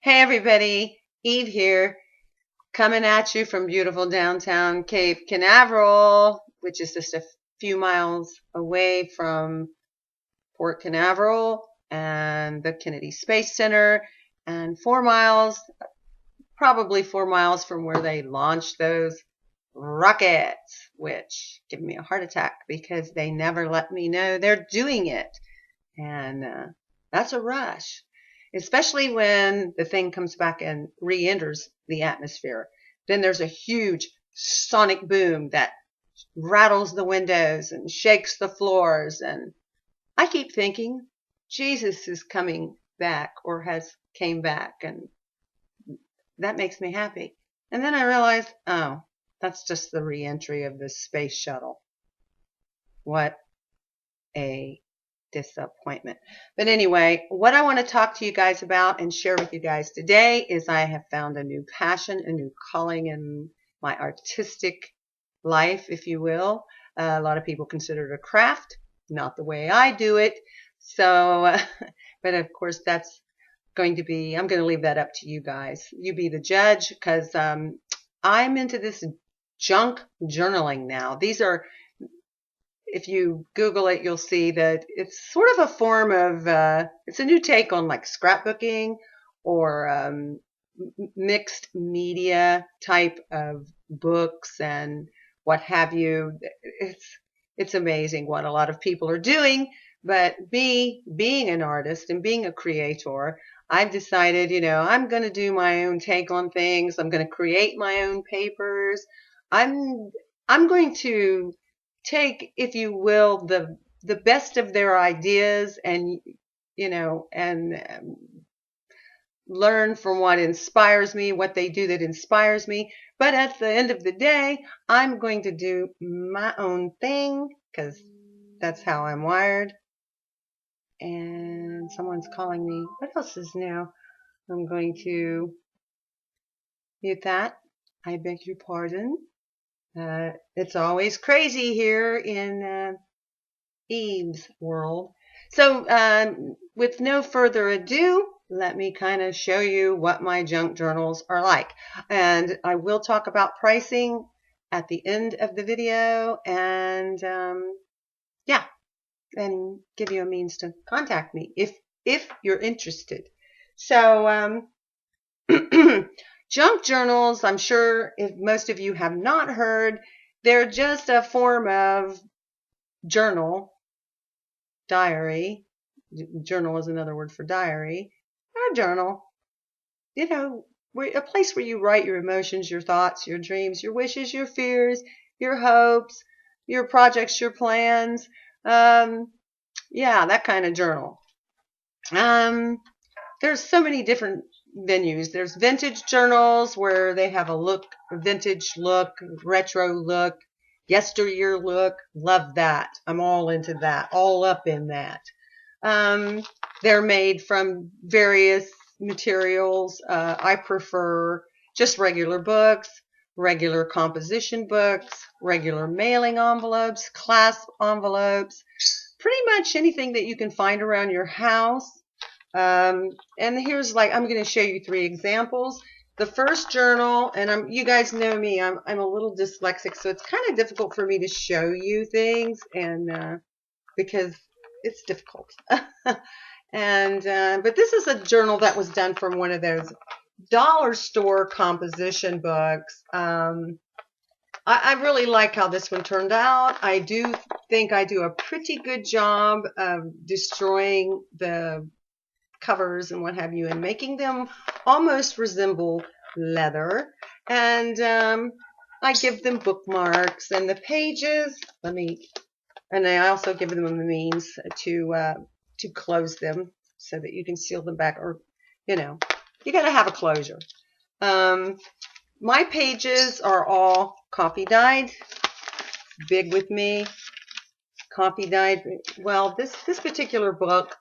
Hey everybody, Eve here, coming at you from beautiful downtown Cape Canaveral, which is just a few miles away from Port Canaveral and the Kennedy Space Center, and 4 miles, probably 4 miles from where they launched those rockets, which give me a heart attack because they never let me know they're doing it. And that's a rush, especially when the thing comes back and re-enters the atmosphere. Then there's a huge sonic boom that rattles the windows and shakes the floors. And I keep thinking Jesus is coming back or has came back, and that makes me happy. And then I realized, oh, that's just the re-entry of the space shuttle. What a disappointment. But anyway, what I want to talk to you guys about and share with you guys today is I have found a new passion, a new calling in my artistic life, if you will. A lot of people consider it a craft, not the way I do it. So, but of course that's I'm going to leave that up to you guys. You be the judge, because I'm into this junk journaling now. These are, if you Google it, you'll see that it's sort of a form of, it's a new take on like scrapbooking or mixed media type of books and what have you. It's amazing what a lot of people are doing. But me, being an artist and being a creator, I've decided, I'm going to do my own take on things. I'm going to create my own papers. I'm going to take, if you will, the best of their ideas and learn from what inspires me, what they do that inspires me. But at the end of the day, I'm going to do my own thing because that's how I'm wired. And someone's calling me. What else is new? I'm going to mute that. I beg your pardon. It's always crazy here in Eve's world. So with no further ado, let me kind of show you what my junk journals are like. And I will talk about pricing at the end of the video, and yeah, and give you a means to contact me if you're interested. So junk journals, I'm sure if most of you have not heard, they're just a form of journal, diary. Journal is another word for diary. Or journal. A place where you write your emotions, your thoughts, your dreams, your wishes, your fears, your hopes, your projects, your plans. Yeah, that kind of journal. There's so many different venues. There's vintage journals where they have a vintage look, retro look, yesteryear look. Love that. I'm all into that, all up in that. They're made from various materials. I prefer just regular books, regular composition books, regular mailing envelopes, class envelopes, pretty much anything that you can find around your house. And here's I'm going to show you 3 examples. The first journal, and you guys know me, I'm a little dyslexic, so it's kind of difficult for me to show you things, and because it's difficult. And but this is a journal that was done from one of those dollar store composition books. I really like how this one turned out. I do think I do a pretty good job of destroying the covers and what have you and making them almost resemble leather. And I give them bookmarks and the pages. And I also give them a means to close them so that you can seal them back, or you got to have a closure. My pages are all coffee dyed. Big with me. Coffee dyed. Well, this particular book,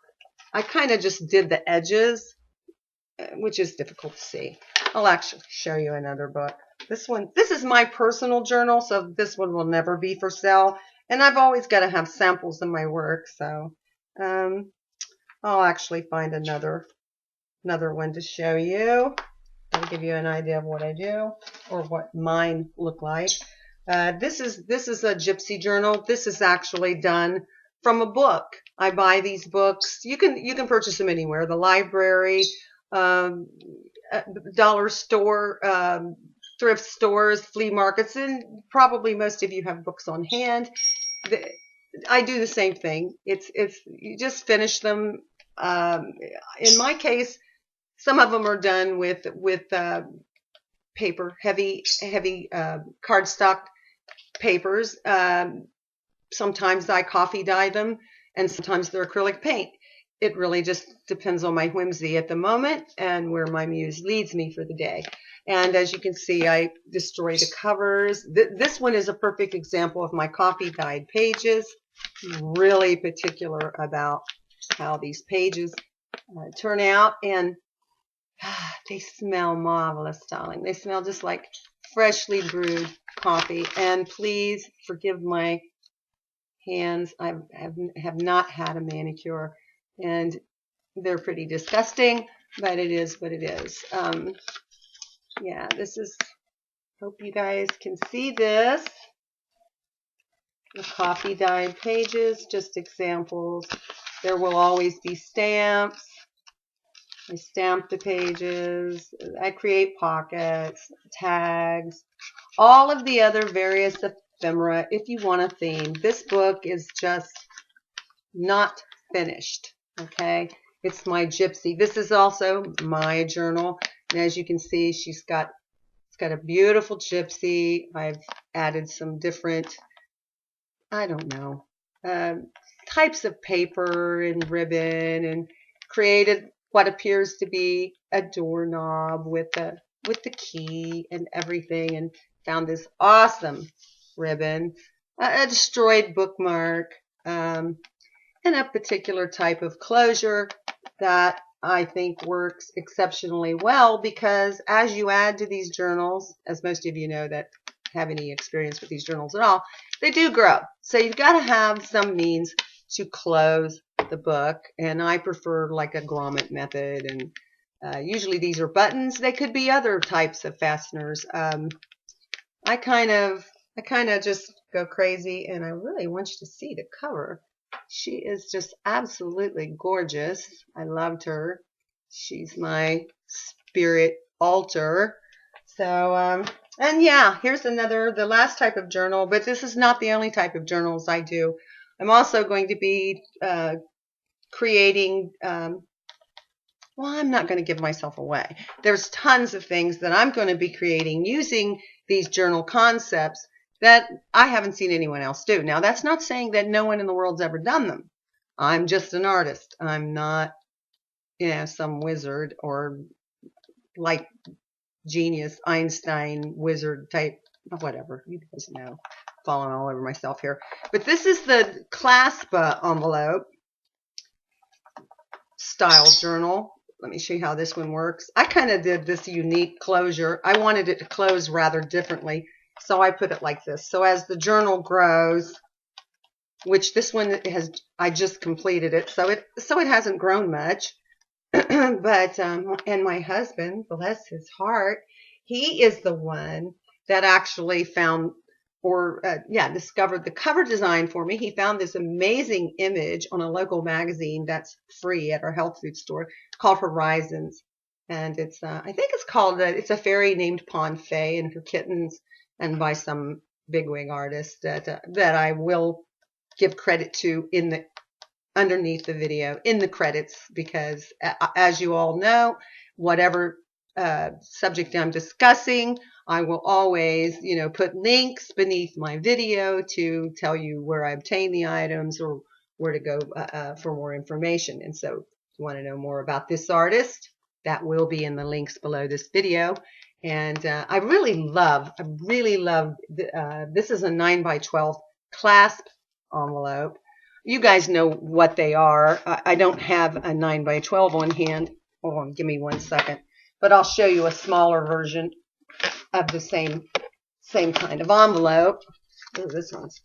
I kind of just did the edges, which is difficult to see. I'll actually show you another book. This is my personal journal, so this one will never be for sale. And I've always got to have samples of my work, so I'll actually find another Another one to show you. I'll give you an idea of what I do or what mine look like. This is a gypsy journal. This is actually done from a book. I buy these books. You can purchase them anywhere. The library, dollar store, thrift stores, flea markets, and probably most of you have books on hand. I do the same thing. It's you just finish them. In my case, some of them are done with paper, heavy cardstock papers. Sometimes I coffee dye them, and sometimes they're acrylic paint. It really just depends on my whimsy at the moment and where my muse leads me for the day. And as you can see, I destroy the covers. This one is a perfect example of my coffee dyed pages. Really particular about how these pages turn out, and they smell marvelous, darling. They smell just like freshly brewed coffee. And please forgive my hands. I have not had a manicure, and they're pretty disgusting, but it is what it is. Yeah, this is, hope you guys can see this. The coffee dyed pages, just examples. There will always be stamps. I stamp the pages. I create pockets, tags, all of the other various ephemera if you want a theme. This book is just not finished, okay? It's my gypsy. This is also my journal. And as you can see, it's got a beautiful gypsy. I've added some different, I don't know, types of paper and ribbon, and created what appears to be a doorknob with the key and everything, and found this awesome ribbon, a destroyed bookmark, and a particular type of closure that I think works exceptionally well, because as you add to these journals, as most of you know that have any experience with these journals at all, they do grow. So you've got to have some means to close the book, and I prefer like a grommet method, and usually these are buttons. They could be other types of fasteners. I kind of just go crazy, and I really want you to see the cover. She is just absolutely gorgeous. I loved her. She's my spirit altar. So, and yeah, here's the last type of journal, but this is not the only type of journals I do. I'm also going to be creating, well, I'm not going to give myself away. There's tons of things that I'm going to be creating using these journal concepts that I haven't seen anyone else do. Now, that's not saying that no one in the world's ever done them. I'm just an artist. I'm not, some wizard or like genius, Einstein, wizard type, whatever. You guys know, falling all over myself here. But this is the clasp envelope style journal. Let me show you how this one works. I kind of did this unique closure. I wanted it to close rather differently, so I put it like this. So as the journal grows, which this one I just completed it, so it hasn't grown much. But and my husband, bless his heart, he is the one that actually found or discovered the cover design for me. He found this amazing image on a local magazine that's free at our health food store called Horizons, and it's I think it's called it's a fairy named Pond Fay and her kittens, and by some bigwig artist that I will give credit to in the underneath the video in the credits, because as you all know, whatever subject I'm discussing, I will always, put links beneath my video to tell you where I obtain the items or where to go for more information. And so if you want to know more about this artist, that will be in the links below this video. And I really love this is a 9x12 clasp envelope. You guys know what they are. I don't have a 9x12 on hand. Hold on, give me 1 second. But I'll show you a smaller version of the same kind of envelope. Ooh, this one's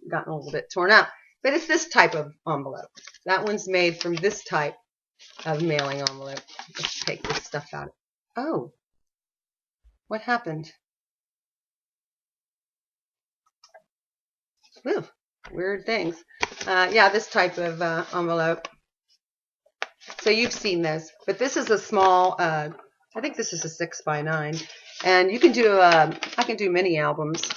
gotten a little bit torn up. But it's this type of envelope. That one's made from this type of mailing envelope. Let's take this stuff out. Oh, what happened? Ooh, weird things. Yeah, this type of envelope. So you've seen this, but this is a small, I think this is a 6x9. And you can do, I can do mini albums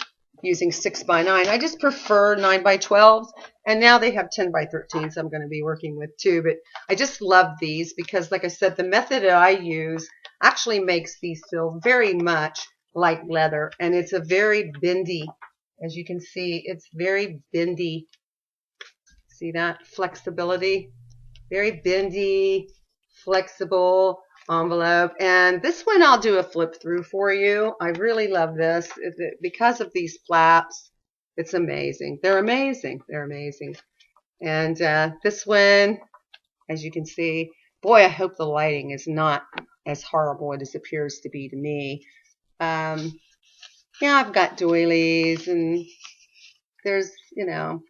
using 6x9. I just prefer 9x12s. And now they have 10x13s I'm going to be working with too. But I just love these because, like I said, the method that I use actually makes these feel very much like leather. And it's a very bendy, as you can see, it's very bendy. See that flexibility? Very bendy, flexible envelope. And this one I'll do a flip through for you. I really love this. Because of these flaps, it's amazing. They're amazing. They're amazing. And this one, as you can see, boy, I hope the lighting is not as horrible as it appears to be to me. Yeah, I've got doilies, and there's, you know,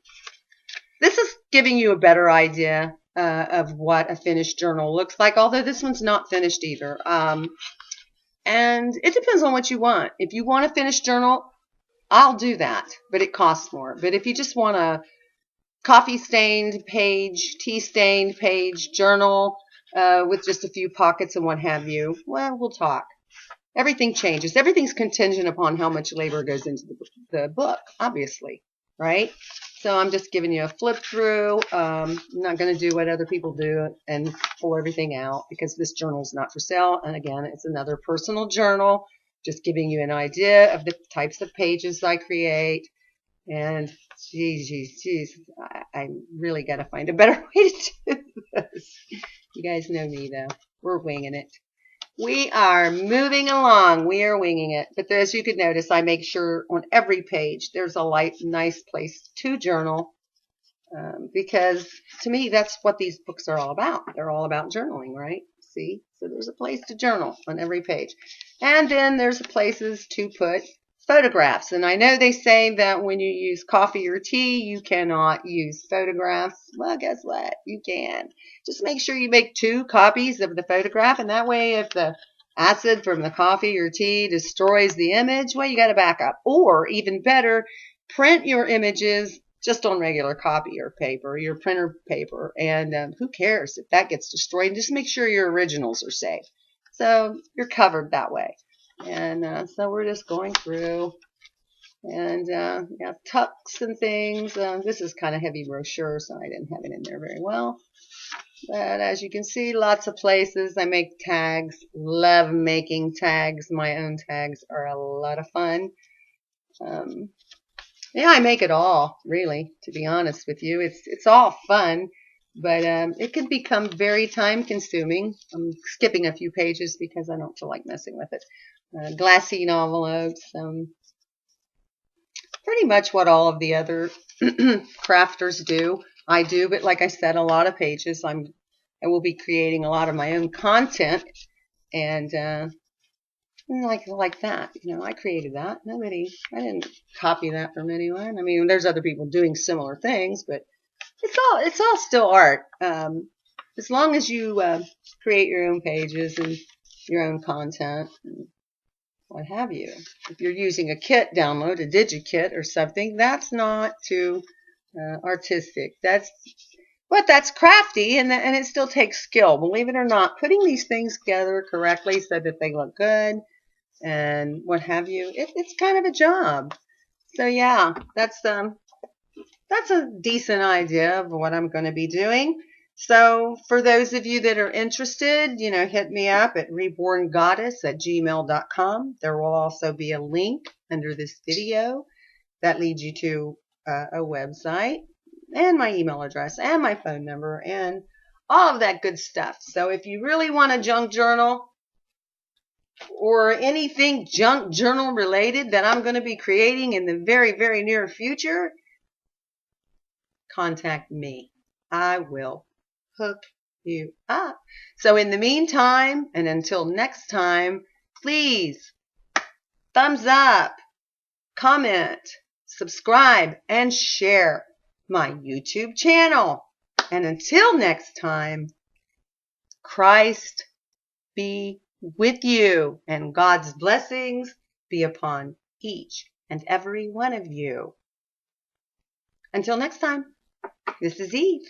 this is giving you a better idea of what a finished journal looks like, although this one's not finished either. And it depends on what you want. If you want a finished journal, I'll do that, but it costs more. But if you just want a coffee-stained page, tea-stained page journal with just a few pockets and what have you, well, we'll talk. Everything changes. Everything's contingent upon how much labor goes into the book, obviously, right? So I'm just giving you a flip through. I'm not going to do what other people do and pull everything out because this journal is not for sale. And again, it's another personal journal, just giving you an idea of the types of pages I create. And geez, I really got to find a better way to do this. You guys know me though. We're winging it. We are moving along. We are winging it. But as you could notice, I make sure on every page there's a nice place to journal because to me that's what these books are all about. They're all about journaling, right? See? So there's a place to journal on every page. And then there's places to put photographs. And I know they say that when you use coffee or tea, you cannot use photographs. Well, guess what? You can. Just make sure you make 2 copies of the photograph, and that way if the acid from the coffee or tea destroys the image, well, you got a backup. Or even better, print your images just on regular copy or paper, your printer paper, and who cares if that gets destroyed? Just make sure your originals are safe. So you're covered that way. And so we're just going through and yeah, tucks and things. This is kind of heavy brochure, so I didn't have it in there very well. But as you can see, lots of places. I make tags. Love making tags. My own tags are a lot of fun. Yeah, I make it all, really, to be honest with you. It's all fun, but it can become very time consuming. I'm skipping a few pages because I don't feel like messing with it. Glassine envelopes, pretty much what all of the other crafters do. I do, but like I said, a lot of pages. I will be creating a lot of my own content, and like that. You know, I created that. I didn't copy that from anyone. I mean, there's other people doing similar things, but it's all still art. As long as you create your own pages and your own content. And what have you. If you're using a kit download, a DigiKit or something, that's not too artistic. That's crafty, and it still takes skill. Believe it or not, putting these things together correctly so that they look good and what have you, it's kind of a job. So yeah, that's a decent idea of what I'm going to be doing. So for those of you that are interested, you know, hit me up at reborngoddess@gmail.com. There will also be a link under this video that leads you to a website and my email address and my phone number and all of that good stuff. So if you really want a junk journal or anything junk journal related that I'm going to be creating in the very, very near future, contact me. I will hook you up. So in the meantime, and until next time, please thumbs up, comment, subscribe, and share my YouTube channel. And until next time, Christ be with you, and God's blessings be upon each and every one of you. Until next time, this is Eve.